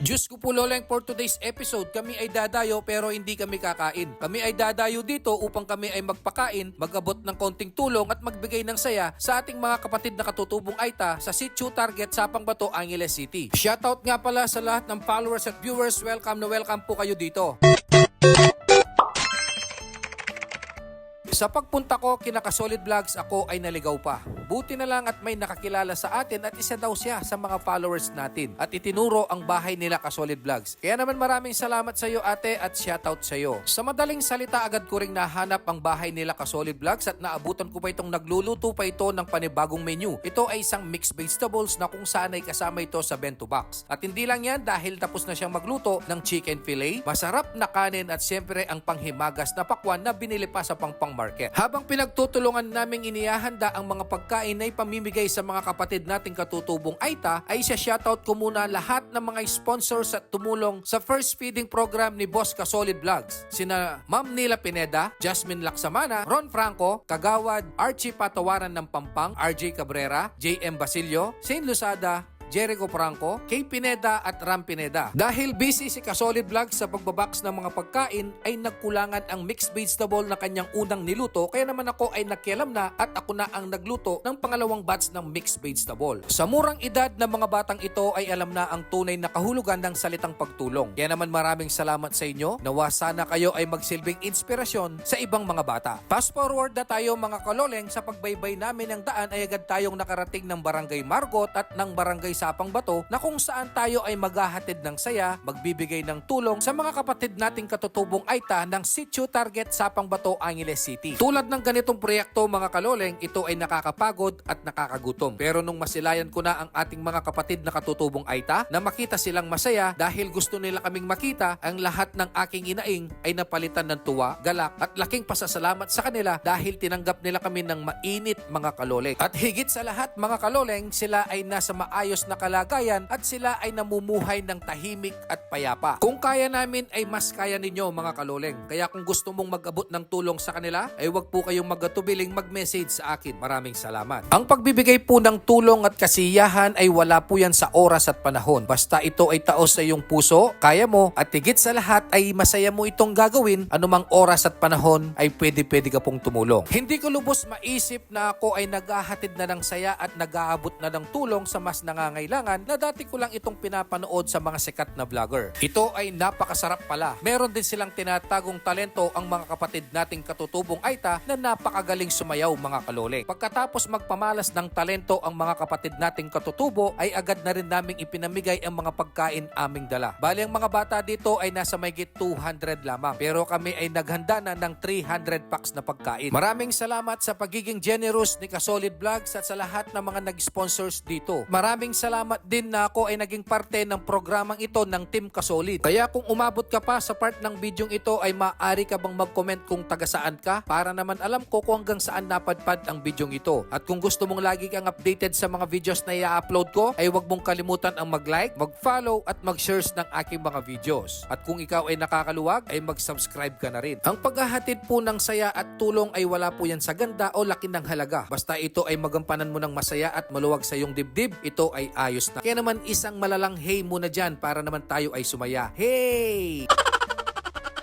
Diyos ko po Loleng, for today's episode, kami ay dadayo pero hindi kami kakain. Kami ay dadayo dito upang kami ay magpakain, mag-abot ng konting tulong at magbigay ng saya sa ating mga kapatid na katutubong Aita sa Sitio Target, Sapang Bato, Angeles City. Shoutout nga pala sa lahat ng followers at viewers, welcome na welcome po kayo dito. Sa pagpunta ko kina Ka-Solid Vlogs, ako ay naligaw pa. Buti na lang at may nakakilala sa atin at isa daw siya sa mga followers natin. At itinuro ang bahay nila Ka-Solid Vlogs. Kaya naman maraming salamat sa iyo ate at shoutout sa iyo. Sa madaling salita, agad ko ring nahanap ang bahay nila Ka-Solid Vlogs at naabutan ko pa itong nagluluto pa ito ng panibagong menu. Ito ay isang mixed vegetables na kung saan ay kasama ito sa bento box. At hindi lang yan, dahil tapos na siyang magluto ng chicken fillet, masarap na kanin at syempre ang panghimagas na pakwan na binili pa sa Pangpang Market. Habang pinagtutulungan naming inihahanda ang mga pagkain na ipamimigay sa mga kapatid nating katutubong Aita, ay shoutout ko muna lahat ng mga sponsors at tumulong sa first feeding program ni Boss Ka-Solid Vlogs. Sina Ma'am Nila Pineda, Jasmine Laksamana, Ron Franco, Kagawad, Archie Patawaran ng Pampang, RJ Cabrera, JM Basilio, Saint Lusada, Jericho Franco, Kay Pineda at Ram Pineda. Dahil busy si Ka-Solid Vlogs sa pagbabox ng mga pagkain, ay nagkulangan ang mixed vegetable na kanyang unang niluto, kaya naman ako ay nakialam na at ako na ang nagluto ng pangalawang batch ng mixed vegetable. Sa murang edad ng mga batang ito ay alam na ang tunay na kahulugan ng salitang pagtulong. Kaya naman maraming salamat sa inyo. Nawa sana kayo ay magsilbing inspirasyon sa ibang mga bata. Fast forward na tayo mga kaloleng, sa pagbaybay namin ng daan ay agad tayong nakarating ng Barangay Margot at ng Barangay Sapang Bato, na kung saan tayo ay maghahatid ng saya, magbibigay ng tulong sa mga kapatid nating katutubong Aita ng Sitio Target, Sapang Bato, Angeles City. Tulad ng ganitong proyekto mga kaloleng, ito ay nakakapagod at nakakagutom. Pero nung masilayan ko na ang ating mga kapatid na katutubong Aita, na makita silang masaya dahil gusto nila kaming makita, ang lahat ng aking inaing ay napalitan ng tuwa, galak at laking pasasalamat sa kanila dahil tinanggap nila kami ng mainit mga kaloleng. At higit sa lahat mga kaloleng, sila ay nasa maayos na kalagayan at sila ay namumuhay ng tahimik at payapa. Kung kaya namin ay mas kaya ninyo mga kaloleng. Kaya kung gusto mong mag-abot ng tulong sa kanila, ay wag po kayong magatubiling mag-message sa akin. Maraming salamat. Ang pagbibigay po ng tulong at kasiyahan ay wala po yan sa oras at panahon. Basta ito ay taos sa iyong puso, kaya mo, at higit sa lahat ay masaya mo itong gagawin, anumang oras at panahon ay pwede ka pong tumulong. Hindi ko lubos maisip na ako ay naghahatid na ng saya at nag-aabot na ng tulong sa mas nangangailangan na dati ko lang itong pinapanood sa mga sikat na vlogger. Ito ay napakasarap pala. Meron din silang tinatagong talento ang mga kapatid nating katutubong Aita na napakagaling sumayaw mga kaloleng. Pagkatapos magpamalas ng talento ang mga kapatid nating katutubo, ay agad na rin naming ipinamigay ang mga pagkain aming dala. Bali ang mga bata dito ay nasa mahigit 200 lamang. Pero kami ay naghanda na ng 300 packs na pagkain. Maraming salamat sa pagiging generous ni Ka-Solid Vlogs at sa lahat ng mga nag-sponsors dito. Maraming salamat din na ako ay naging parte ng programang ito ng Team Ka-Solid. Kaya kung umabot ka pa sa part ng bidyong ito, ay maaari ka bang mag-comment kung taga saan ka, para naman alam ko kung hanggang saan napadpad ang bidyong ito. At kung gusto mong lagi kang updated sa mga videos na i-upload ko, ay huwag mong kalimutan ang mag-like, mag-follow at mag-shares ng aking mga videos. At kung ikaw ay nakakaluwag, ay mag-subscribe ka na rin. Ang paghahatid po ng saya at tulong ay wala po yan sa ganda o laki ng halaga. Basta ito ay magampanan mo ng masaya at maluwag sa iyong dibdib, ito ay ayos na. Kaya naman isang malalang hey muna dyan para naman tayo ay sumaya. Hey!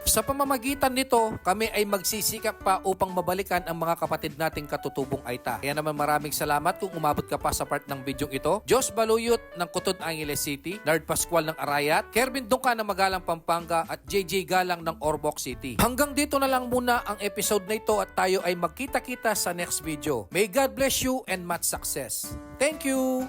Sa pamamagitan nito, kami ay magsisikap pa upang mabalikan ang mga kapatid nating katutubong Aita. Kaya naman maraming salamat kung umabot ka pa sa part ng bidyong ito. Jos Baluyot ng Kutod, Angeles City, Nard Pascual ng Arayat, Kervin Dungka ng Magalang, Pampanga at JJ Galang ng Ormoc City. Hanggang dito na lang muna ang episode na ito at tayo ay magkita-kita sa next video. May God bless you and much success. Thank you!